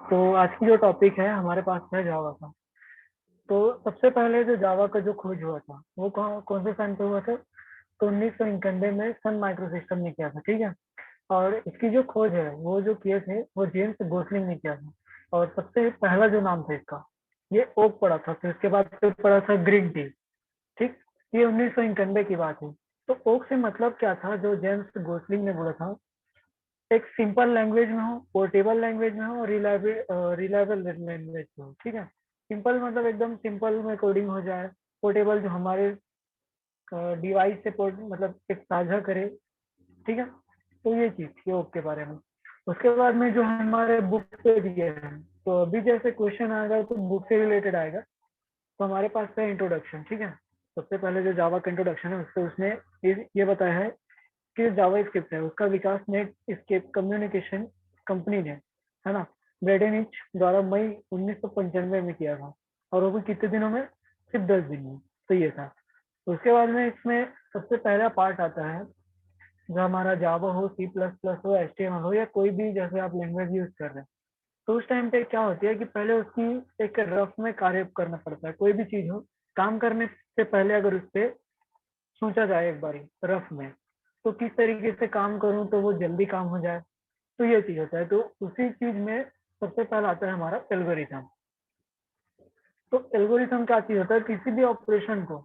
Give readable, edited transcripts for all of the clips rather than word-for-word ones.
तो आज की जो टॉपिक है हमारे पास है जावा का। तो सबसे पहले जो जावा का जो खोज हुआ था वो कौन से सन पे हुआ था? तो 1991 में सन माइक्रो सिस्टम ने किया था, ठीक है। और इसकी जो खोज है वो जो किए थे वो जेम्स गोसलिंग ने किया था। और सबसे पहला जो नाम था इसका ये ओक पड़ा था, फिर उसके बाद फिर पड़ा था ग्रीन टी। ठीक, ये 1991 की बात है। तो ओक से मतलब क्या था जो जेम्स गोसलिंग ने बोला था, एक सिंपल लैंग्वेज में हो, पोर्टेबल लैंग्वेज में हो और रिलायबल लैंग्वेज में हो, ठीक है। सिंपल मतलब एकदम सिंपल में कोडिंग हो जाए, पोर्टेबल जो हमारे डिवाइस से मतलब एक साझा करे, ठीक है। तो ये चीज थी ओक के बारे में। उसके बाद में जो हमारे बुक पे दिए हैं, तो अभी जैसे क्वेश्चन आएगा तो बुक से रिलेटेड आएगा। तो हमारे पास है इंट्रोडक्शन, ठीक है। सबसे पहले जो जावा का इंट्रोडक्शन है उससे उसने ये बताया है कि जावा स्क्रिप्ट है उसका विकास नेट स्केप कम्युनिकेशन कंपनी ने, है ना, ब्रेडेनिच द्वारा मई 1995 में किया था। और वो भी कितने दिनों में? सिर्फ 10 दिन में। तो ये था। उसके बाद में इसमें सबसे पहला पार्ट आता है जो हमारा जावा हो, सी प्लस प्लस हो, HTML हो या कोई भी जैसे आप लैंग्वेज यूज कर रहे हैं। तो उस टाइम पे क्या होती है कि पहले उसकी एक रफ में कार्य करना पड़ता है। कोई भी चीज हो, काम करने से पहले अगर उस पर सोचा जाए एक बारी रफ में, तो किस तरीके से काम करूं तो वो जल्दी काम हो जाए। तो ये चीज होता है। तो उसी चीज में सबसे पहला आता है हमारा एल्गोरिथम। तो एल्गोरिथम क्या चीज होता है? किसी भी ऑपरेशन को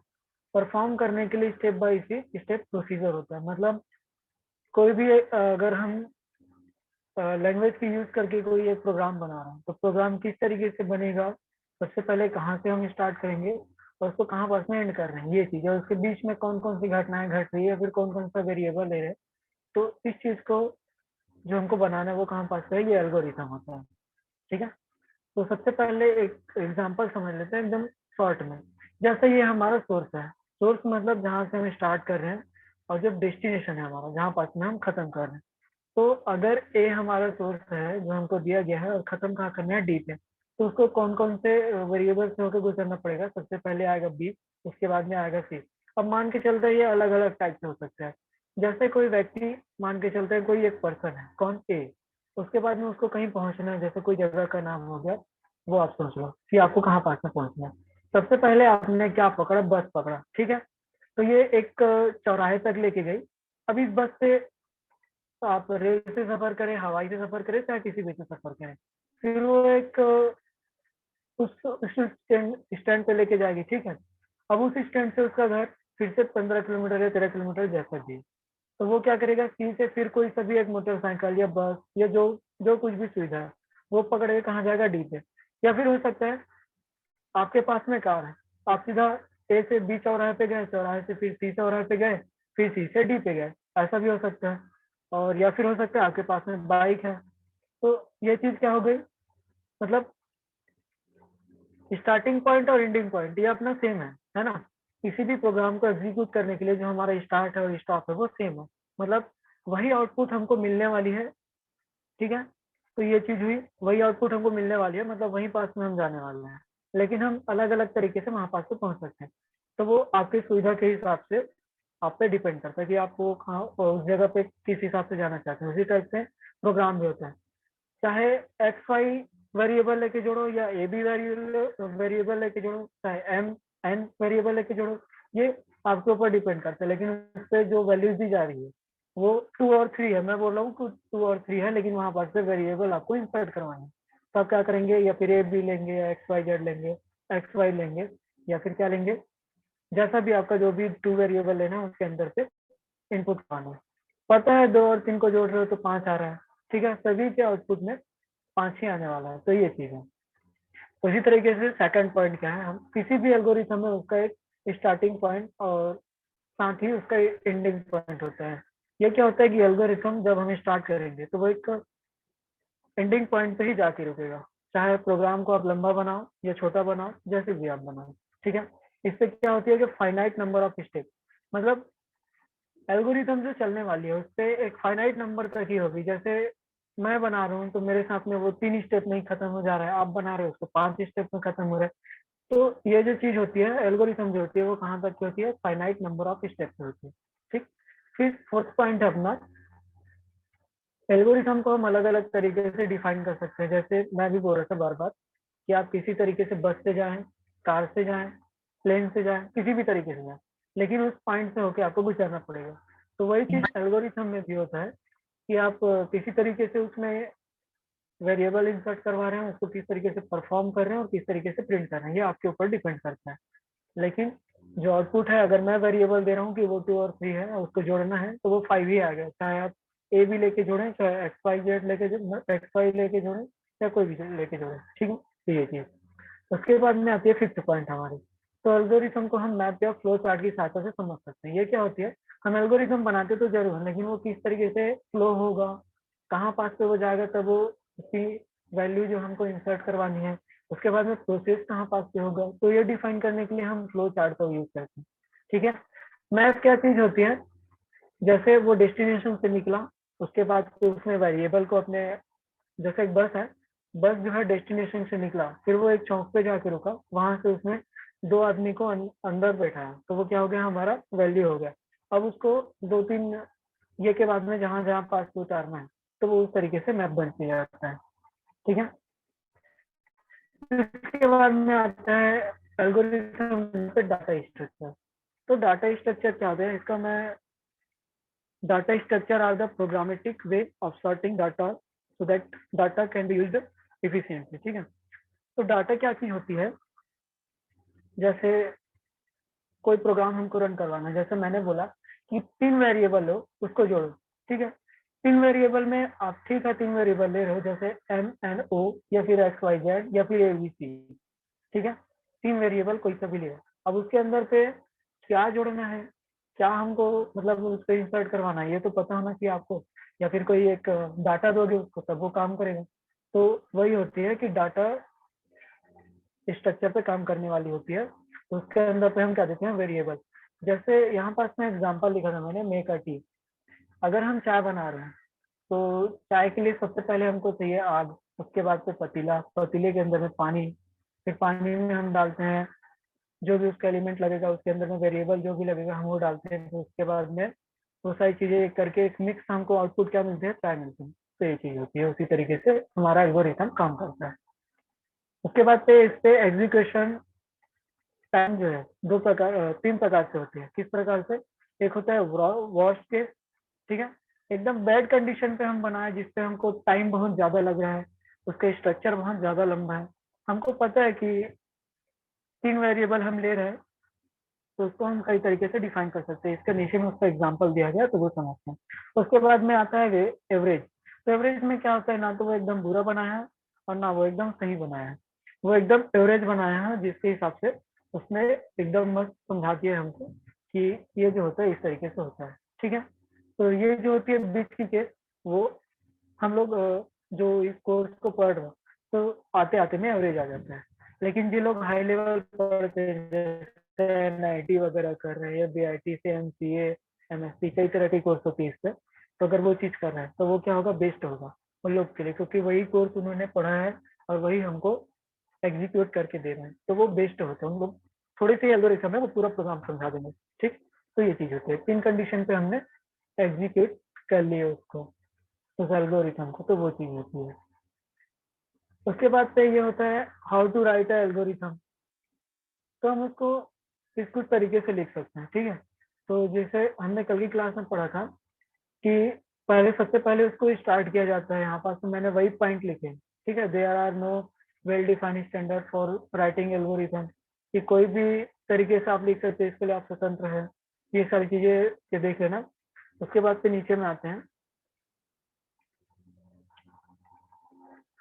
परफॉर्म करने के लिए स्टेप बाय स्टेप प्रोसीजर होता है। मतलब कोई भी अगर हम लैंग्वेज की यूज करके कोई एक प्रोग्राम बना रहा है तो प्रोग्राम किस तरीके से बनेगा, सबसे पहले कहाँ से हम स्टार्ट करेंगे और उसको कहाँ पर में एंड कर रहे हैं, ये चीज है। उसके बीच में कौन कौन सी घटनाएं घट रही है, फिर कौन कौन सा वेरिएबल ले रहे हैं। तो इस चीज को जो हमको बनाना है वो कहाँ पास है, ये एल्गोरिथम होता है, ठीक है। तो सबसे पहले एक एग्जांपल समझ लेते हैं एकदम शॉर्ट में। जैसे ये हमारा सोर्स है। सोर्स मतलब जहाँ से हम स्टार्ट कर रहे हैं और जब डेस्टिनेशन है हमारा जहाँ पास में हम खत्म कर रहे हैं। तो अगर ए हमारा सोर्स है जो हमको दिया गया है और खत्म कहाँ करना है, डी पे, तो उसको कौन कौन से वेरिएबल से होकर गुजरना पड़ेगा? सबसे पहले आएगा बी, उसके बाद में आएगा सी। अब मान के चलते हैं ये अलग अलग टाइप से हो सकता है। जैसे कोई व्यक्ति, मान के चलते हैं कोई एक पर्सन है, कौन? ए। उसके बाद में उसको कहीं पहुंचना है, जैसे कोई जगह का नाम हो गया, वो आप सोच लो कि आपको कहाँ पास में पहुंचना है। सबसे पहले आपने क्या पकड़ा? बस पकड़ा, ठीक है। तो ये एक चौराहे तक लेके गई। अब इस बस से तो आप रेल से सफर करें, हवाई से सफर करें, चाहे किसी भी से सफर करें, फिर वो एक उस स्टैंड स्टैंड पे लेके जाएगी, ठीक है। अब उस स्टैंड से उसका घर फिर से 15 किलोमीटर या 13 किलोमीटर जैसा भी, तो वो क्या करेगा? सी से फिर कोई सभी एक मोटरसाइकिल या बस या जो जो कुछ भी सुविधा है वो पकड़ के कहाँ जाएगा? डी पे। या फिर हो सकता है आपके पास में कार है, आप सीधा ए से बी चौराहे पे गए, चौराहे से फिर सी चौराहे पे गए, फिर सी से डी पे गए, ऐसा भी हो सकता है। और या फिर हो सकता है आपके पास में बाइक है। तो ये चीज क्या हो गई? मतलब स्टार्टिंग पॉइंट और एंडिंग पॉइंट ये अपना सेम है ना। किसी भी प्रोग्राम को एग्जीक्यूट करने के लिए जो हमारा स्टार्ट है और स्टॉप है वो सेम है। मतलब वही आउटपुट हमको मिलने वाली है, ठीक है। तो ये चीज हुई, वही आउटपुट हमको मिलने वाली है, मतलब वही पास में हम जाने वाले हैं। लेकिन हम अलग अलग तरीके से वहां पास से पहुंच सकते हैं। तो वो आपकी सुविधा के हिसाब से आप पे डिपेंड करता है कि आपको कहाँ उस जगह पे किस हिसाब से जाना चाहते हैं। उसी टाइप से प्रोग्राम भी होता है। चाहे एक्स वाई वेरिएबल लेके जोड़ो या ए बी वेरिएबल लेके जोड़ो, चाहे एम एन वेरिएबल लेके जोड़ो, ये आपके ऊपर डिपेंड करता है। लेकिन उस पर जो वैल्यूज दी जा रही है वो 2 और 3 है। मैं बोल रहा हूँ कि 2 और 3 है, लेकिन वहां पर से वेरिएबल आपको इंसर्ट करवाएंगे। तो आप क्या करेंगे? या फिर ए बी लेंगे या एक्स वाई जेड लेंगे, एक्स वाई लेंगे, या फिर क्या लेंगे? जैसा भी आपका जो भी 2 वेरिएबल लेना है उसके अंदर से इनपुट पाना है। पता है 2 और 3 को जोड़ रहे हो तो 5 आ रहा है, ठीक है। सभी के आउटपुट में 5 ही आने वाला है। तो ये चीज है। उसी तरीके से सेकंड पॉइंट क्या है, हम किसी भी एल्गोरिथम में उसका एक स्टार्टिंग पॉइंट और साथ ही उसका एंडिंग पॉइंट होता है। ये क्या होता है कि एल्गोरिथम जब हम स्टार्ट करेंगे तो वो एक एंडिंग पॉइंट पे ही जाके रुकेगा। चाहे प्रोग्राम को आप लंबा बनाओ या छोटा बनाओ, जैसे भी आप बनाओ, ठीक है। इससे क्या होती है कि फाइनाइट नंबर ऑफ स्टेप, मतलब एल्गोरिथम जो चलने वाली है उस पर एक फाइनाइट नंबर तक ही होगी। जैसे मैं बना रहा हूँ तो मेरे साथ में वो 3 स्टेप में ही खत्म हो जा रहा है, आप बना रहे हो उसको 5 स्टेप में खत्म हो रहा है। तो ये जो चीज होती है एल्गोरिथम जो होती है वो कहाँ तक की होती है? फाइनाइट नंबर ऑफ स्टेप की होती है, ठीक। फिर फोर्थ पॉइंट है अपना एल्गोरिथम को हम अलग अलग तरीके से डिफाइन कर सकते हैं। जैसे मैं भी बोल रहा था बार बार कि आप किसी तरीके से बस से जाएं, कार से जाएं, प्लेन से जाएं, किसी भी तरीके से जाएं, लेकिन उस पॉइंट से होके आपको गुजरना पड़ेगा। तो वही चीज एल्गोरिथम में भी होता है कि आप किसी तरीके से उसमें वेरिएबल इंसर्ट करवा रहे हैं, उसको किस तरीके से परफॉर्म कर रहे हैं और किस तरीके से प्रिंट कर रहे हैं, ये आपके ऊपर डिपेंड करता है। लेकिन जो आउटपुट है, अगर मैं वेरिएबल दे रहा हूँ कि वो 2 और 3 है और उसको जोड़ना है, तो वो 5 ही आ गया, चाहे आप ए भी लेके जोड़ें, चाहे एक्स वाई जेड लेके एक्स वाई लेके जोड़ें, या कोई भी लेके जोड़ें। ठीक है, तो ये चीज। उसके बाद में आती है फिफ्थ पॉइंट हमारी। तो एल्गोरिथम को हम मैप या फ्लो चार्ट की सहायता से समझ सकते हैं। ये क्या होती है, हम एल्गोरिथम बनाते तो जरूर है, लेकिन वो किस तरीके से फ्लो होगा, कहाँ पास पे वो जाएगा, तब वो उसकी वैल्यू जो हमको इंसर्ट करवानी है, उसके बाद में प्रोसेस कहाँ पास पे होगा, तो ये डिफाइन करने के लिए हम फ्लो चार्ट का यूज करते हैं। ठीक है। मैप क्या चीज होती है, जैसे वो डेस्टिनेशन से निकला, उसके बाद फिर उसने वेरिएबल को अपने, जैसे एक बस है, बस जो है डेस्टिनेशन से निकला, फिर वो एक चौक पे जाके रुका, वहां से उसने 2 आदमी को अंदर बैठाया, तो वो क्या हो गया, हमारा वैल्यू हो गया। अब उसको 2-3 ये के बाद में जहां जहां पास से उतारना है, तो वो उस तरीके से मैप बनते जाता है। ठीक है। इसके बाद में आता है एल्गोरिथम पे डाटा स्ट्रक्चर। तो डाटा स्ट्रक्चर क्या होता है, इसका मैं, data structure are the programmatic way of sorting data so that data can be used efficiently. ठीक है। तो डाटा क्या चीज होती है, जैसे कोई प्रोग्राम हमको रन करवाना है, जैसे मैंने बोला कि 3 वेरिएबल हो, उसको जोड़ो। ठीक है। 3 वेरिएबल में आप, ठीक है, 3 वेरिएबल ले रहे हो, जैसे एम एन ओ, या फिर एक्स वाई जेड, या फिर ए बी सी। ठीक है। 3 वेरिएबल कोई सा भी लिया, अब उसके अंदर पे क्या जोड़ना है, क्या हमको मतलब उस पर इंसर्ट करवाना है, ये तो पता होना चाहिए आपको। या फिर कोई एक डाटा दोगे उसको, तब वो काम करेगा। तो वही होती है कि डाटा स्ट्रक्चर पे काम करने वाली होती है, तो उसके अंदर पे हम क्या देते हैं, वेरिएबल। जैसे यहाँ पास में एग्जांपल लिखा था मैंने, मेक अ टी। अगर हम चाय बना रहे हैं, तो चाय के लिए सबसे पहले हमको चाहिए आग, उसके बाद से पतीला, पतीले के अंदर में पानी, फिर पानी में हम डालते हैं जो भी उसका एलिमेंट लगेगा, उसके अंदर में वेरिएबल जो भी लगेगा हम वो डालते हैं, तो उसके बाद में वो सारी चीजें करके एक मिक्स हमको आउटपुट क्या मिलते हैं, चाय मिलती है। तो ये चीज होती है, उसी तरीके से हमारा एल्गोरिथम काम करता है। उसके बाद से इस पे एग्जीक्यूशन टाइम जो है 3 प्रकार से होती है। किस प्रकार से, एक होता है वॉश केस। ठीक है। एकदम बैड कंडीशन पे हम बनाए, जिसपे हमको टाइम बहुत ज्यादा लग रहा है, उसका स्ट्रक्चर बहुत ज्यादा लंबा है, हमको पता है कि 3 वेरिएबल हम ले रहे हैं, तो उसको हम कई तरीके से डिफाइन कर सकते हैं। इसके नीचे में उसका एग्जांपल दिया गया, तो वो समझते हैं। उसके बाद में आता है एवरेज। तो एवरेज में क्या होता है, ना तो वो एकदम बुरा बनाया है और ना वो एकदम सही बनाया है, वो एकदम एवरेज बनाया है, जिसके हिसाब से उसने एकदम मस्त समझा दिया है हमको कि ये जो होता है इस तरीके से होता है। ठीक है। तो ये जो होती है बीच की केस, वो हम लोग जो इस कोर्स को पढ़ रहे हो, तो आते आते में एवरेज आ जाता है। लेकिन जो लोग हाई लेवल पढ़ते हैं, जैसे एनआईटी वगैरह कर रहे हैं, या बीआईटी से एमसीए, एमएससी, कई तरह के कोर्स होती है इस पे, तो अगर वो चीज कर रहे हैं, तो वो क्या होगा, बेस्ट होगा उन लोग के लिए, क्योंकि वही कोर्स उन्होंने पढ़ा है और वही हमको एग्जीक्यूट करके दे रहे हैं, तो वो बेस्ट होता है। उन लोग थोड़ी सी एल्गोरिथम है, वो पूरा प्रोग्राम समझा देंगे। ठीक। तो ये चीज होती है, 3 कंडीशन पे हमने एग्जीक्यूट कर लिए उसको, उस एल्गोरिथम को, तो वो चीज होती है। उसके बाद से ये होता है how to write a algorithm. तो हम उसको इस कुछ तरीके से लिख सकते हैं। ठीक है। तो जैसे हमने कल की क्लास में पढ़ा था कि पहले, सबसे पहले उसको स्टार्ट किया जाता है, यहाँ पास तो मैंने वही पॉइंट लिखे। ठीक है। There are no well defined standard for writing algorithm, कि कोई भी तरीके से आप लिख सकते हैं, इसके लिए आप स्वतंत्र है। ये सारी चीजें ये देख लेना। उसके बाद से नीचे में आते हैं,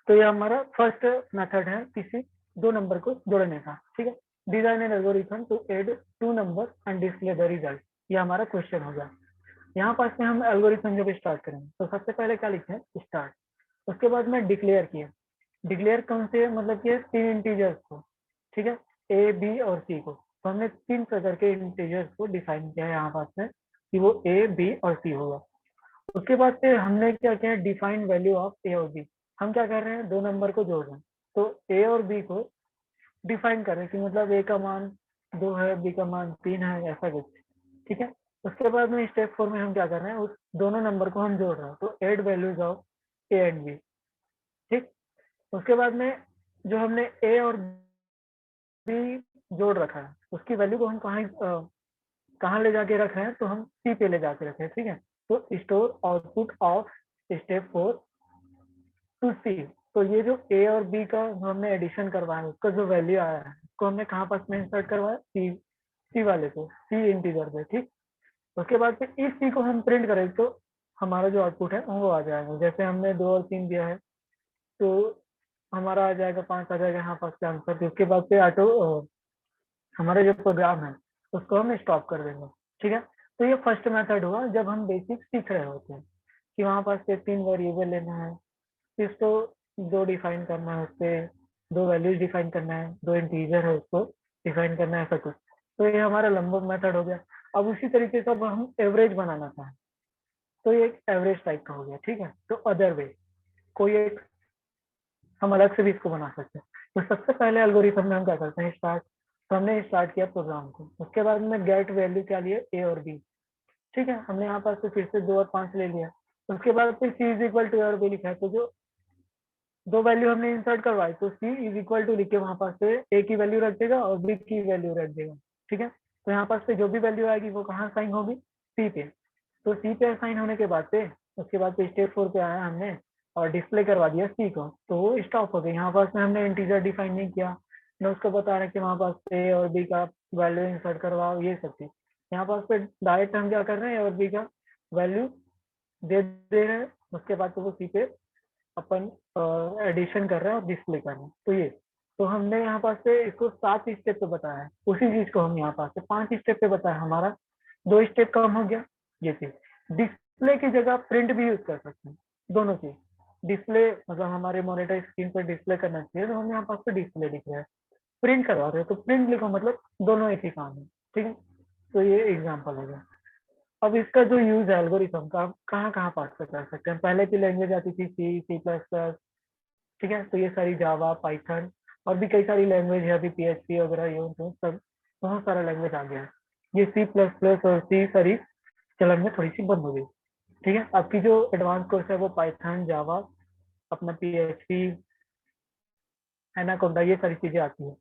तो ये हमारा फर्स्ट मेथड है किसी 2 नंबर को जोड़ने का। ठीक है। Design an algorithm to add 2 number and display the result, ये हमारा क्वेश्चन होगा। यहाँ पास में हम एल्गोरिथम जब स्टार्ट करेंगे, तो सबसे पहले क्या लिखते हैं, स्टार्ट। उसके बाद में डिक्लेयर किया। डिक्लेयर कौन से, मतलब कि 3 इंटीजर्स को। ठीक है। ए बी और सी को, तो हमने 3 प्रकार के इंटीजर्स को डिफाइन किया है यहाँ पास में, कि वो ए बी और सी होगा। उसके बाद से हमने क्या किया, डिफाइन वैल्यू ऑफ ए और बी। हम क्या कर रहे हैं, 2 नंबर को जोड़ रहे हैं, तो ए और बी को डिफाइन कर रहे हैं कि मतलब ए का मान 2 है, बी का मान 3 है, ऐसा कुछ। ठीक है। उसके बाद में स्टेप 4 में हम क्या कर रहे हैं, उस दोनों नंबर को हम जोड़ रहे हैं, तो add values of A and B. ठीक, उसके बाद में जो हमने ए और बी जोड़ रखा है उसकी वैल्यू को हम कहाँ ले जाके रख रहे हैं, तो हम सी पे ले जाके रखे हैं। ठीक है, तो store output of step 4 to C. तो ये जो ए और बी का हमने एडिशन करवाया उसका जो वैल्यू आया है उसको हमने कहाँ पास में इंसर्ट करवाया, सी वाले को, सी इंटीजर पे। ठीक, उसके बाद फिर इस सी को हम प्रिंट करें तो हमारा जो आउटपुट है वो आ जाएगा। जैसे हमने 2 और 3 दिया है तो हमारा आ जाएगा 5 आ जाएगा यहाँ पास का आंसर। फिर उसके बाद से ऑटो हमारा जो प्रोग्राम है उसको हम स्टॉप कर देंगे। ठीक है, तो ये फर्स्ट मेथड हुआ जब हम बेसिक सीख रहे होते हैं कि वहाँ पास से 3 वेरिएबल लेना है, फिर उसको 2 डिफाइन करना है, उससे 2 वैल्यूज डिफाइन करना है, 2 इंटीजर है उसको डिफाइन करना है, ऐसा कुछ। तो ये हमारा लंबा मेथड हो गया। अब उसी तरीके से अब हम एवरेज बनाना चाहें तो ये एक एवरेज टाइप का हो गया। ठीक है, तो अदर वे कोई एक हम अलग से भी इसको बना सकते हैं। तो सबसे पहले एल्गोरिथम में हम क्या करते हैं, स्टार्ट। तो हमने स्टार्ट किया प्रोग्राम को, उसके बाद में गेट वैल्यू क्या लिए, ए और बी। ठीक है, हमने यहाँ पर से फिर से 2 और 5 ले लिया। उसके बाद फिर सी इज इक्वल टू ए और बी लिखा है, तो जो 2 वैल्यू हमने इंसर्ट करवाई तो सी इज इक्वल टू लिख के वहां पास से ए की वैल्यू रख देगा और बी की वैल्यू रख देगा। ठीक है, तो यहाँ पास से जो भी वैल्यू आएगी वो कहाँ साइन होगी, सी पे। तो सी पे साइन होने के बाद से उसके बाद से स्टेप 4 पे आया हमने और डिस्प्ले करवा दिया सी को, तो वो स्टॉप हो गई। यहाँ पास में हमने इंटीजर डिफाइन नहीं किया, न उसको बता रहे कि वहाँ पास ए और बी का वैल्यू इंसर्ट करवाओ, ये सब चीज। यहाँ पास पे डायरेक्ट हम क्या कर रहे हैं, ए और बी का वैल्यू दे दे रहे हैं, उसके बाद तो वो सी पे अपन एडिशन कर रहे हैं और डिस्प्ले कर रहे हैं। तो ये, तो हमने यहाँ पास से इसको 7 स्टेप पे बताया है, उसी चीज को हम यहाँ पास से 5 स्टेप पे बताया, हमारा 2 स्टेप कम हो गया। ये चीज डिस्प्ले की जगह प्रिंट भी यूज कर सकते हैं, दोनों चीज। डिस्प्ले मतलब हमारे मॉनिटर स्क्रीन पर डिस्प्ले करना चाहिए, तो हम यहाँ पास पे डिस्प्ले लिख रहे हैं। प्रिंट करवा रहे हो तो प्रिंट लिखो, मतलब दोनों एक ही काम है। ठीक है, तो ये एग्जाम्पल हो गया। अब इसका जो यूज है एल्गोरिथम का, कहाँ कहाँ पास पे कर सकते हैं। पहले की लैंग्वेज आती थी सी, सी प्लस प्लस। ठीक है, तो ये सारी जावा, पाइथन और भी कई सारी लैंग्वेज है, अभी पीएचपी वगैरह ये तो सब बहुत सारा लैंग्वेज आ गया है। ये सी प्लस प्लस और सी सारी चलन में थोड़ी सी बंद हो गई। ठीक है, आपकी जो एडवांस कोर्स है वो पाइथन, जावा, अपना पीएचपी, एनाकोंडा, ये सारी चीजें आती है।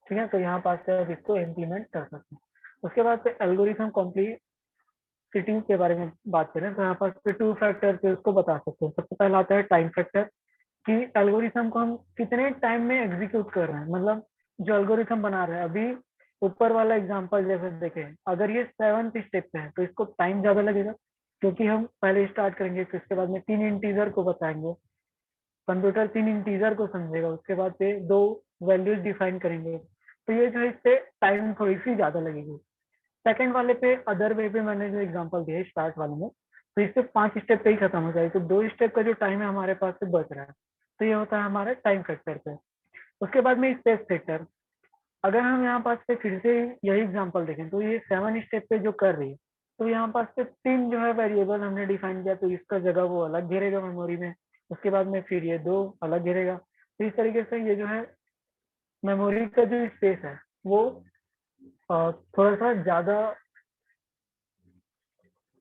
ठीक है, तो यहाँ पास से आप इसको इम्प्लीमेंट कर सकते हैं। उसके बाद से एल्गोरिथम कॉम्प्लेक्सिटी के बारे में बात करें तो यहाँ पास पे 2 फैक्टर पे उसको बता सकते हैं। सबसे पहला आता है टाइम फैक्टर, कि एल्गोरिथम को हम कितने टाइम में एग्जीक्यूट कर रहे हैं, मतलब जो एल्गोरिथम बना रहे हैं। अभी ऊपर वाला एग्जांपल जैसे देखें, अगर ये 7th स्टेप पे है तो इसको टाइम ज्यादा लगेगा, क्योंकि हम पहले स्टार्ट करेंगे, फिर उसके बाद में 3 इंटीजर को बताएंगे, कंप्यूटर 3 इंटीजर को समझेगा, उसके बाद से 2 वैल्यूज डिफाइन करेंगे, तो ये जो है इससे टाइम थोड़ी सी ज्यादा लगेगी। सेकंड वाले पे अदर वे पे मैंने जो एग्जांपल दिया स्टार्ट वाले में, तो इससे 5 स्टेप पे ही खत्म हो जाएगी, तो 2 स्टेप का जो टाइम है हमारे पास से बच रहा है। तो ये होता है हमारा टाइम फैक्टर पे। उसके बाद में स्पेस फैक्टर, अगर हम यहाँ पास पे फिर से यही एग्जांपल देखें तो ये 7 स्टेप पे जो कर रही है, तो यहाँ पास पे 3 जो है वेरिएबल हमने डिफाइन किया, तो इसका जगह वो अलग घेरेगा मेमोरी में। उसके बाद में फिर ये 2 अलग घेरेगा, तो इस तरीके से ये जो है मेमोरी का जो स्पेस है वो थोड़ा सा ज्यादा,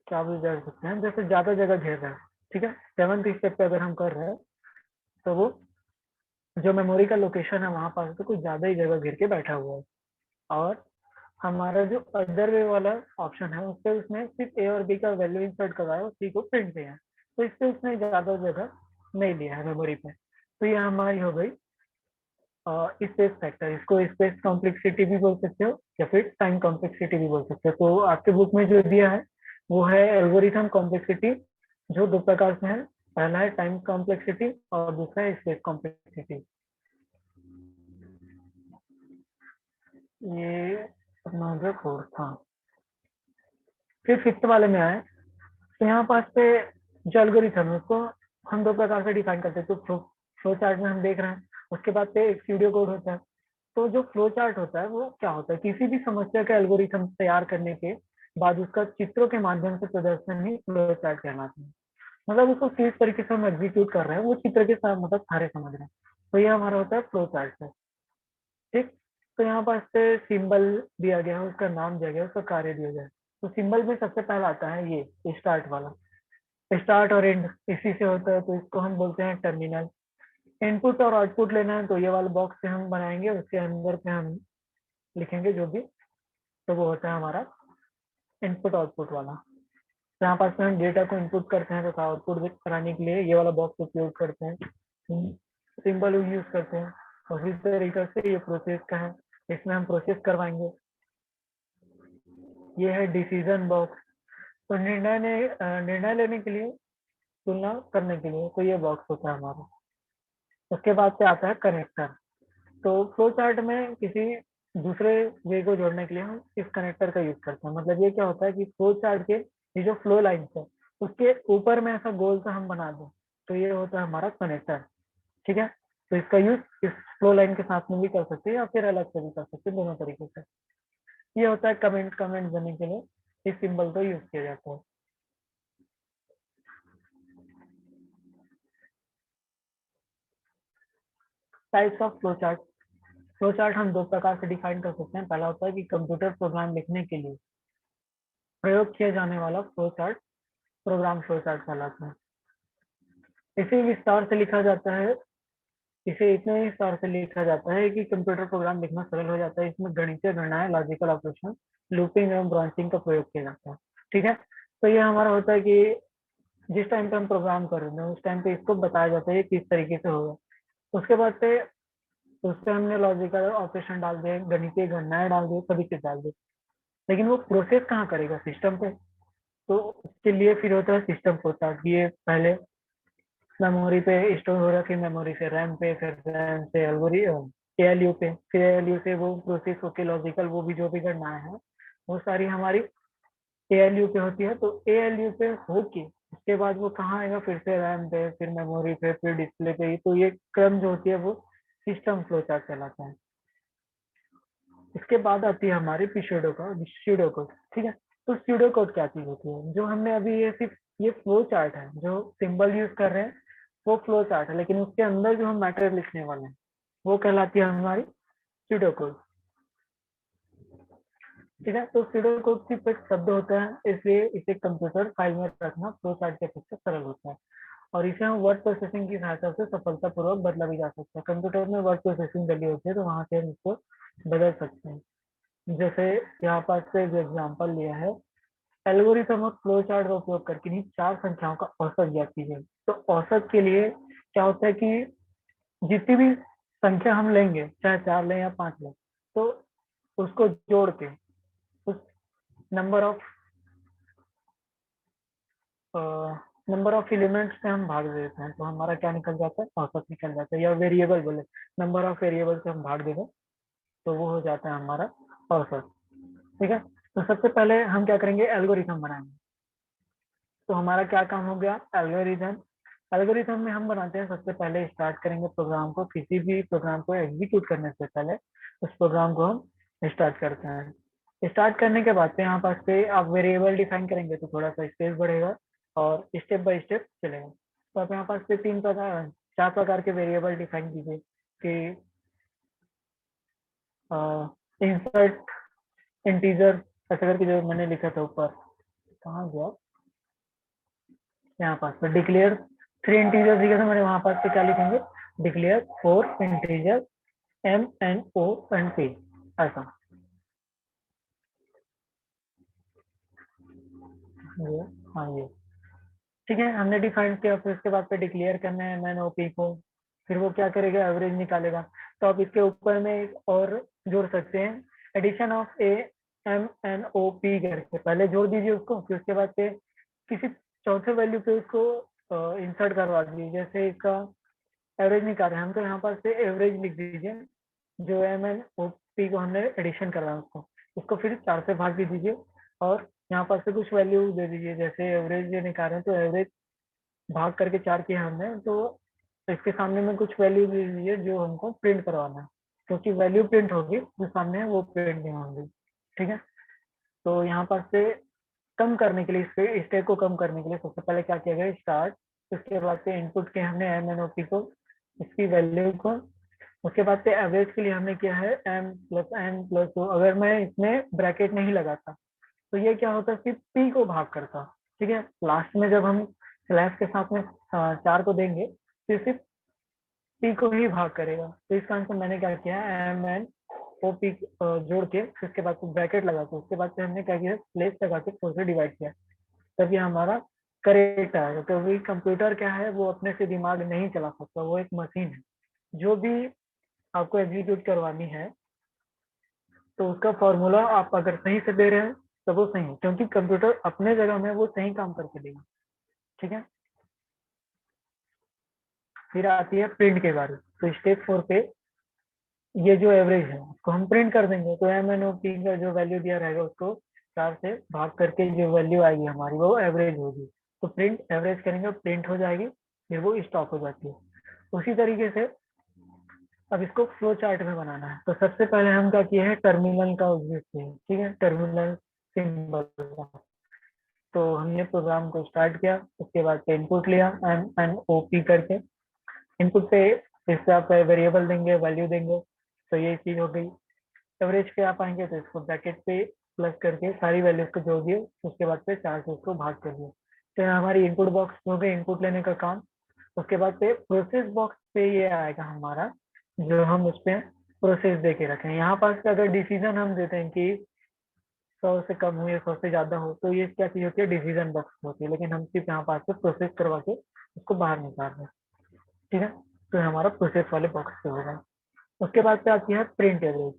क्या भी कर सकते हैं, जैसे ज्यादा जगह घेर रहा है। ठीक है, 7th स्टेप पे अगर हम कर रहे हैं तो वो जो मेमोरी का लोकेशन है वहां पास तो कुछ ज्यादा ही जगह घेर के बैठा हुआ है। और हमारा जो अदर वे वाला ऑप्शन है उस पर उसने सिर्फ ए और बी का वैल्यू इंसर्ट करवाया और सी को प्रिंट किया है, तो इससे उसने ज्यादा जगह नहीं लिया है मेमोरी पे। तो ये हमारी हो गई स्पेस फैक्टर। इसको स्पेस कॉम्प्लेक्सिटी भी बोल सकते हो या फिर टाइम कॉम्प्लेक्सिटी भी बोल सकते हो। तो आपके बुक में जो दिया है वो है एल्गोरिथम कॉम्प्लेक्सिटी, जो 2 प्रकार से है। पहला है टाइम कॉम्प्लेक्सिटी और दूसरा है स्पेस कॉम्प्लेक्सिटी। ये अपना जो कोर्स था, फिर 5th वाले में आए तो यहाँ पास पे जो एल्गोरिथम है उसको हम 2 प्रकार से डिफाइन करते हैं। तो फ्लो चार्ट में हम देख रहे हैं, उसके बाद पे एक सीडियो कोड होता है। तो जो फ्लो चार्ट होता है वो क्या होता है, किसी भी समस्या का एल्गोरिथम तैयार करने के बाद उसका चित्रों के माध्यम से प्रदर्शन ही फ्लो चार्ट कहलाता है। मतलब उसको किस तरीके से हम एग्जीक्यूट कर रहे हैं वो चित्र के साथ मतलब सारे समझ रहे हैं। तो ये हमारा होता है फ्लो चार्ट है। ठीक, तो यहाँ पास से सिंबल दिया गया है, उसका नाम दिया गया है, उसका कार्य दिया गया है। तो सिंबल में सबसे पहला आता है ये स्टार्ट वाला, स्टार्ट और एंड इसी से होता है, तो इसको हम बोलते हैं टर्मिनल। इनपुट और आउटपुट लेना है तो ये वाला बॉक्स से हम बनाएंगे, उसके अंदर पे हम लिखेंगे जो भी, तो वो होता है हमारा इनपुट आउटपुट वाला। जहाँ पास में हम डेटा को इनपुट करते हैं तथा आउटपुट कराने के लिए ये वाला बॉक्स उपयोग करते हैं, सिंबल यूज करते हैं। उसी तरीके से ये प्रोसेस का है, इसमें हम प्रोसेस करवाएंगे। ये है डिसीजन बॉक्स, तो निर्णय लेने के लिए, तुलना करने के लिए, तो ये बॉक्स होता है हमारा। उसके बाद से आता है कनेक्टर। तो फ्लो चार्ट में किसी दूसरे वे को जोड़ने के लिए हम इस कनेक्टर का यूज करते हैं। मतलब ये क्या होता है कि फ्लो चार्ट के ये जो फ्लो लाइन है उसके ऊपर में ऐसा गोल सा हम बना दें, तो ये होता है हमारा कनेक्टर। ठीक है, तो इसका यूज इस फ्लो लाइन के साथ में भी कर सकते हैं या फिर अलग से भी कर सकते हैं, दोनों तरीके से। ये होता है कमेंट, कमेंट देने के लिए इस सिंबल को यूज किया जाता है। Types of flow chart. Flow chart हम दो प्रकार से डिफाइन कर सकते हैं। पहला होता है कि कंप्यूटर प्रोग्राम लिखने के लिए प्रयोग किया जाने वाला flow chart program flow chart कहलाता है। इसे विस्तार से लिखा जाता है, इसे इतने विस्तार से लिखा जाता है कि कंप्यूटर प्रोग्राम लिखना सरल हो जाता है। इसमें गणितीय गणनाएं, लॉजिकल ऑपरेशन, लूपिंग एवं ब्रांचिंग का प्रयोग किया जाता है। ठीक है, तो ये हमारा होता है कि जिस टाइम पे हम प्रोग्राम कर रहे हैं उस टाइम पे इसको बताया जाता है किस तरीके से होगा। उसके बाद से उस पे हमने लॉजिकल ऑपरेशन डाल दिए, गणितीय गणनाएं डाल दी, सभी चीज डाल दी, लेकिन वो प्रोसेस कहाँ करेगा? सिस्टम पे। तो उसके लिए फिर होता है सिस्टम होता है, ये पहले मेमोरी पे स्टोर हो रखी, मेमोरी से रैम पे, फिर रैम से एएलयू पे, फिर एएलयू से वो प्रोसेस होके लॉजिकल, वो भी जो भी गणनाएं हैं वो सारी हमारी एएलयू पे होती है। तो एएलयू पे होके उसके बाद वो कहाँ आएगा? फिर से रैम पे, फिर मेमोरी पे, फिर डिस्प्ले पे। तो ये क्रम जो होती है वो सिस्टम फ्लो चार्ट कहलाता है। इसके बाद आती है हमारी पिसुडो कोड, स्यूडो कोड। ठीक है, तो स्यूडो कोड क्या चीज होती है? जो हमने अभी ये सिर्फ ये फ्लो चार्ट है, जो सिंबल यूज कर रहे हैं वो फ्लो चार्ट है, लेकिन उसके अंदर जो हम मैटर लिखने वाले हैं वो कहलाती है हमारी स्यूडो कोड। ठीक है, तो स्यूडो कोड सिर्फ एक शब्द होता है, इसलिए इसे कंप्यूटर फाइल में रखना फ्लो चार्ट के अपेक्षा सरल होता है, और इसे हम वर्ड प्रोसेसिंग की सहायता से सफलतापूर्वक बदला भी जा सकता है। कंप्यूटर में वर्ड प्रोसेसिंग डली होती है, तो वहां से हम इसको बदल सकते हैं। जैसे यहाँ पर से जो एग्जाम्पल लिया है, एल्गोरिथम और फ्लो चार्ट का उपयोग करके इन्हीं चार संख्याओं का औसत ज्ञात कीजिए। तो औसत के लिए क्या होता है कि जितनी भी संख्या हम लेंगे, चाहे 4 लें या 5 लें, तो उसको जोड़ के उस number of number of elements से हम भाग देते हैं, तो हमारा क्या निकल जाता है? औसत निकल जाता है। या वेरिएबल बोले, नंबर ऑफ वेरिएबल से हम भाग देंगे तो वो हो जाता है हमारा औसत। ठीक है, तो सबसे पहले हम क्या करेंगे? एल्गोरिथम बनाएंगे। तो हमारा क्या काम हो गया? एल्गोरिथम। एल्गोरिथम में हम बनाते हैं, सबसे पहले स्टार्ट करेंगे प्रोग्राम को। किसी भी प्रोग्राम को एग्जीक्यूट करने से पहले उस प्रोग्राम को हम स्टार्ट करते हैं। स्टार्ट करने के बाद से यहाँ पास पे आप वेरिएबल डिफाइन करेंगे तो थोड़ा सा स्पेस बढ़ेगा और स्टेप बाय स्टेप चलेगा। तो आप यहाँ पास पे 4 प्रकार के वेरिएबल डिफाइन कीजिए कि इंसर्ट इंटीजर, ऐसा करके जो मैंने लिखा था ऊपर, कहाँ गया? यहाँ पास पे डिक्लेयर 3 इंटीजर दिया था मैंने, वहां पास पे क्या लिखेंगे? डिक्लेयर 4 इंटीजर MNONP, ऐसा। ये, हाँ ये ठीक है, हमने डिफाइन किया। फिर उसके बाद पे डिक्लेयर करना है MNOP को, फिर वो क्या करेगा? एवरेज निकालेगा। तो आप इसके ऊपर में एक और जोड़ सकते हैं, एडिशन ऑफ MNOP करके पहले जोड़ दीजिए उसको, फिर उसके बाद पे किसी चौथे वैल्यू पे उसको इंसर्ट करवा दीजिए। जैसे इसका एवरेज निकाल रहे हैं हम, तो यहाँ पर से एवरेज लिख दीजिए। जो MNOP को हमने एडिशन करा है उसको फिर 4 से भाग भी दीजिए, और यहाँ पर से कुछ वैल्यू दे दीजिए। जैसे एवरेज ये निकाल रहे हैं तो एवरेज भाग करके 4 किया हमने, तो इसके सामने में कुछ वैल्यू दे दीजिए जो हमको प्रिंट करवाना है, क्योंकि वैल्यू प्रिंट होगी जो सामने है वो प्रिंट नहीं होंगी। ठीक है, तो यहाँ पर से कम करने के लिए, इस स्टेप को कम करने के लिए सबसे पहले क्या किया गया? स्टार्ट। उसके बाद से इनपुट किया हमने MNOP को, इसकी वैल्यू को। उसके बाद से एवरेज के लिए हमने किया है M+N+O। अगर मैं इसमें ब्रैकेट नहीं लगाता तो ये क्या होता है कि पी को भाग करता, ठीक है। लास्ट में जब हम स्लैश के साथ में 4 को देंगे तो सिर्फ पी को ही भाग करेगा। तो इसका आंसर मैंने क्या किया, एम एन ओ पी जोड़ के फिर उसके बाद ब्रैकेट लगा के उसके बाद से हमने क्या किया, स्लेस लगा के 4 से डिवाइड किया, तब ये हमारा करेक्ट आएगा। क्योंकि कंप्यूटर क्या है, वो अपने से दिमाग नहीं चला सकता, वो एक मशीन है। जो भी आपको एग्जीक्यूट करवानी है तो उसका फॉर्मूला आप अगर सही से दे रहे हैं तो वो सही है, क्योंकि कंप्यूटर अपने जगह में वो सही काम करके देगा, ठीक है। फिर आती है प्रिंट के बारे। तो स्टेप 4 पे ये जो एवरेज है उसको हम प्रिंट कर देंगे। तो एम एन ओ पी का जो वैल्यू दिया रहेगा उसको 4 से भाग करके जो वैल्यू आएगी हमारी वो एवरेज होगी। तो प्रिंट एवरेज करेंगे, प्रिंट हो जाएगी, फिर वो स्टॉप हो जाती है। उसी तरीके से अब इसको फ्लो चार्ट में बनाना है। तो सबसे पहले हम क्या किए हैं, टर्मिनल का यूज किए हैं, ठीक है, टर्मिनल सिंबल का। तो हमने प्रोग्राम को स्टार्ट किया, उसके बाद पे इनपुट लिया एम एन ओ पी करके। इनपुट पे इससे आप वेरिएबल देंगे, वैल्यू देंगे, तो ये चीज हो गई। एवरेज पे आप आएंगे तो इसको ब्रैकेट पे प्लस करके सारी वैल्यूज को जोड़ दिए, उसके बाद पे 4 से उसको भाग कर दिया। तो यहाँ हमारी इनपुट बॉक्स हो गई, इनपुट लेने का काम। उसके बाद पे प्रोसेस बॉक्स पे ये आएगा हमारा, जो हम उस पे प्रोसेस दे के रखें। यहाँ पास पे अगर डिसीजन हम देते हैं कि 100 से कम हो या 100 से ज्यादा हो, तो ये क्या चीज होती है, डिसीजन बॉक्स होती है। लेकिन हम सिर्फ यहाँ पास पे प्रोसेस करवा के उसको बाहर निकाल रहे हैं, ठीक है। तो ये हमारा प्रोसेस वाले बॉक्स पे होगा। उसके बाद पे आती है प्रिंट एवरेज।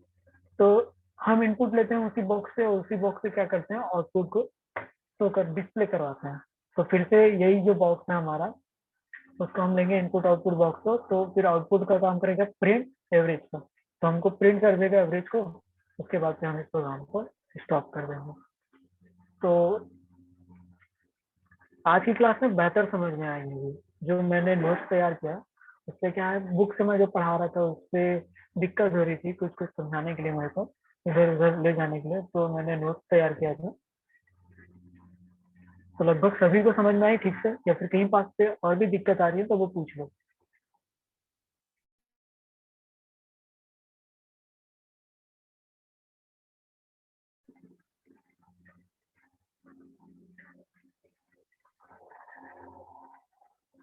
तो हम इनपुट लेते हैं उसी बॉक्स से, और उसी बॉक्स से क्या करते हैं, आउटपुट को शो कर डिस्प्ले करवाते हैं। तो फिर से यही जो बॉक्स है हमारा, उसको हम लेंगे इनपुट आउटपुट बॉक्स को। तो फिर आउटपुट का काम करेगा प्रिंट एवरेज का, तो हमको प्रिंट कर देगा एवरेज को। उसके बाद से हम इस प्रोग्राम को स्टॉप कर देंगे। तो आज की क्लास में बेहतर समझ में आएगी। जो मैंने नोट्स तैयार किया उससे क्या है, बुक से मैं जो पढ़ा रहा था उससे दिक्कत हो रही थी कुछ कुछ समझाने के लिए मेरे को, इधर उधर ले जाने के लिए। तो मैंने नोट्स तैयार किया था। तो लगभग सभी को समझ में आई ठीक से, या फिर कहीं पास पे और भी दिक्कत आ रही है तो वो पूछ लो।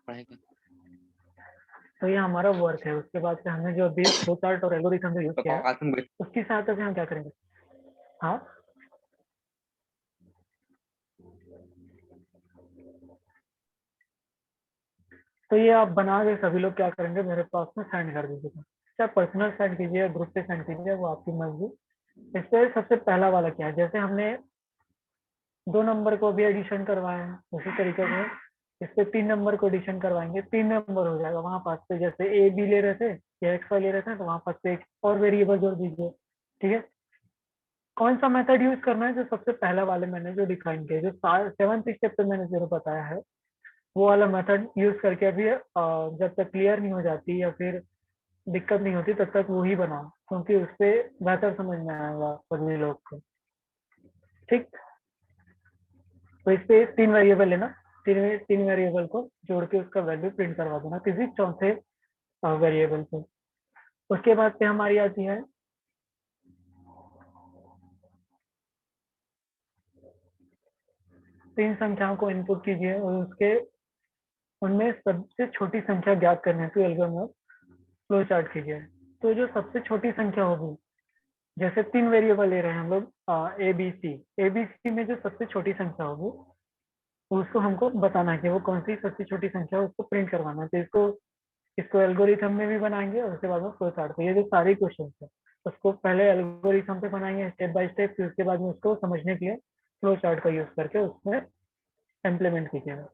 पढ़ाई का तो ये हमारा वर्क है। उसके बाद से हमने जो अभी फ्लो चार्ट और एल्गोरिथम यूज तो किया है, पास में उसकी सहायता से हम क्या करेंगे। हाँ, तो ये आप बना के सभी लोग क्या करेंगे, मेरे पास में सेंड कर दीजिएगा। चाहे पर्सनल सेंड कीजिए, ग्रुप पे सेंड कीजिए, वो आपकी मर्जी। इससे सबसे पहला वाला क्या है, जैसे हमने 2 नंबर को भी एडिशन करवाया है, उसी तरीके से इस पे 3 नंबर को एडिशन करवाएंगे, 3 नंबर हो जाएगा। वहां पास पे जैसे ए बी ले रहे थे या एक्स वाई ले रहे थे, तो वहां पास पे एक और वेरिएबल जोड़ दीजिए, ठीक है। कौन सा मेथड यूज करना है, जो सबसे पहला वाले मैंने जो डिफाइन किया, जो 7th स्टेप पे मैंने जो बताया है, वो वाला मेथड यूज करके अभी जब तक क्लियर नहीं हो जाती या फिर दिक्कत नहीं होती तब तक वो ही बनाओ, क्योंकि उससे बेहतर समझ में आएगा सभी लोग को, ठीक। तो इस पे 3 वेरिएबल लेना, 3 वेरिएबल को जोड़ के उसका वैल्यू प्रिंट करवा देना किसी चौथे वेरिएबल पे। उसके बाद पे हमारी आती है 3 संख्याओं को इनपुट कीजिए और उसके उनमें सबसे छोटी संख्या ज्ञात करने के एल्गोरिथम फ्लो चार्ट कीजिए। तो जो सबसे छोटी संख्या होगी, जैसे 3 वेरिएबल ले रहे हैं हम लोग, ए बी सी में जो सबसे छोटी संख्या होगी उसको हमको बताना है कि वो कौन सी सबसे छोटी संख्या है, उसको प्रिंट करवाना है। तो इसको इसको एल्गोरिथम में भी बनाएंगे और उसके बाद में फ्लो चार्ट पे। ये जो सारे क्वेश्चन है उसको पहले एल्गोरिथम पे बनाएंगे स्टेप बाय स्टेप, फिर उसके बाद में उसको समझने के लिए फ्लो चार्ट का यूज करके उसमें इम्प्लीमेंट कीजिएगा।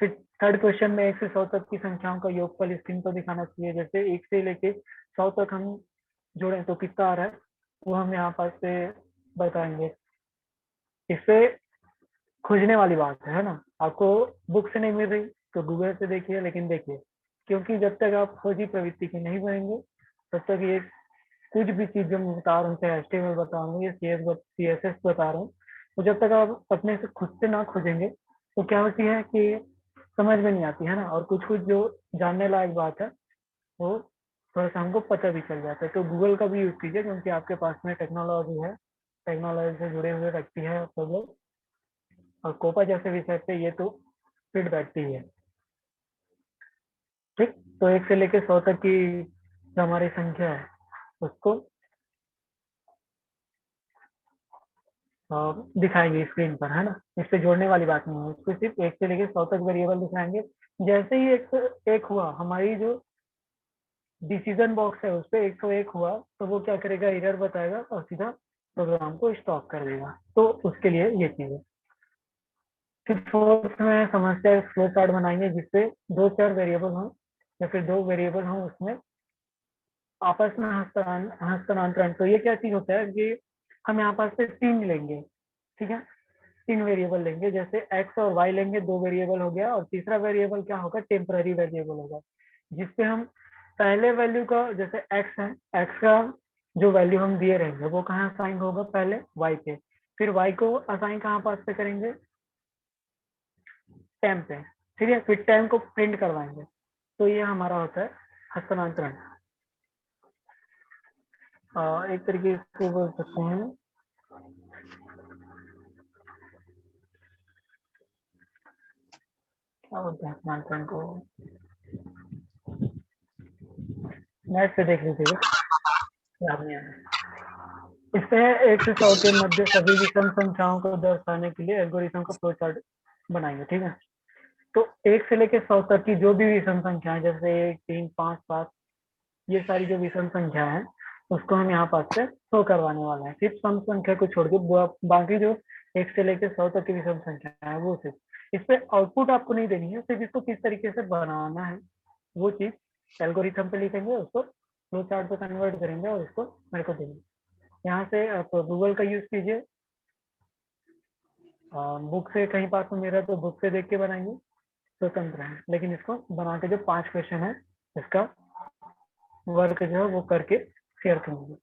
फिर थर्ड क्वेश्चन में 1 से 100 तक की संख्याओं का योगफल स्क्रीन पर दिखाना चाहिए। जैसे 1 से लेके 100 तक हम जोड़ें तो कितना आ रहा है, वो हम यहाँ पास से बताएंगे। इससे खोजने वाली बात है ना। आपको बुक से नहीं मिल रही तो गूगल से देखिए, लेकिन देखिए, क्योंकि जब तक आप खोजी प्रवृत्ति की नहीं बनेंगे तब तक ये कुछ भी चीज जो मैं बता रहा हूँ, चाहे HTML बता रहा हूँ या CSS बता रहा हूँ, तो जब तक आप अपने से खुद से ना खोजेंगे तो क्या होती है कि समझ में नहीं आती है ना। और कुछ कुछ जो जानने लायक बात है वो थोड़ा सा हमको पता भी चल जाता है। तो गूगल का भी यूज कीजिए, क्योंकि आपके पास में टेक्नोलॉजी है, टेक्नोलॉजी से जुड़े हुए व्यक्ति हैं सब लोग, और कोपा जैसे विषय पे ये तो फिट बैठती है। ठीक, तो 1 से लेकर 100 तक की जो हमारी संख्या है उसको दिखाएंगे स्क्रीन पर, है ना। इस पे जोड़ने वाली बात नहीं है, इसको सिर्फ 1 से लेकर 100 तक वेरिएबल दिखाएंगे। जैसे ही 101 हुआ, हमारी जो डिसीजन बॉक्स है उस पर 101 हुआ, तो वो क्या करेगा, एरर बताएगा और सीधा प्रोग्राम को स्टॉप कर देगा। तो उसके लिए ये चीज है। फिर फोर्थ में समस्या फ्लो चार्ट बनाएंगे जिससे 2-4 वेरिएबल हो या फिर 2 वेरिएबल हो, उसमें आपस में हस्तांतरण। तो ये क्या चीज होता है कि हम यहाँ पास से 3 लेंगे, ठीक है, 3 वेरिएबल लेंगे, जैसे एक्स और वाई लेंगे, 2 वेरिएबल हो गया, और तीसरा वेरिएबल क्या होगा, टेम्पररी वेरिएबल होगा, जिसपे हम पहले वैल्यू का, जैसे एक्स है, एक्स का जो वैल्यू हम दिए रहेंगे वो कहाँ असाइन होगा, पहले वाई पे, फिर वाई को असाइन कहाँ पास पे करेंगे, टेम पे, ठीक है, फिर टेम को प्रिंट करवाएंगे। तो ये हमारा होता है हस्तांतरण। एक तरीके से बोल सकते हैं, क्या बोलते हैं हस्तांतरण को, नेट से देख लीजिएगा, याद नहीं आ रहा। इससे 1 से 100 के मध्य सभी विषम संख्याओं को दर्शाने के लिए एल्गोरिथम का फ्लो चार्ट बनाएंगे, ठीक है। तो 1 से लेकर 100 तक की जो भी विषम संख्या है, जैसे 1, 3, 5, 7, ये सारी जो विषम संख्या है उसको हम यहाँ पास से शो करवाने वाला है, सिर्फ सम संख्या को छोड़ के बाकी जो 1 से लेकर 100 तक की विषम संख्या है वो सिर्फ। इस पे आउटपुट आपको नहीं देनी है, सिर्फ इसको किस तरीके से बनाना है वो चीज एल्गोरिथम पे लिखेंगे, उसको फ्लो चार्ट पे कन्वर्ट करेंगे और उसको मेरे को देंगे। यहाँ से आप गूगल का यूज कीजिए, बुक से कहीं पास में मेरा तो बुक से देख के बनाएंगे, स्वतंत्र है, लेकिन इसको बना के जो 5 क्वेश्चन है इसका वर्क जो है वो करके शेयर करेंगे।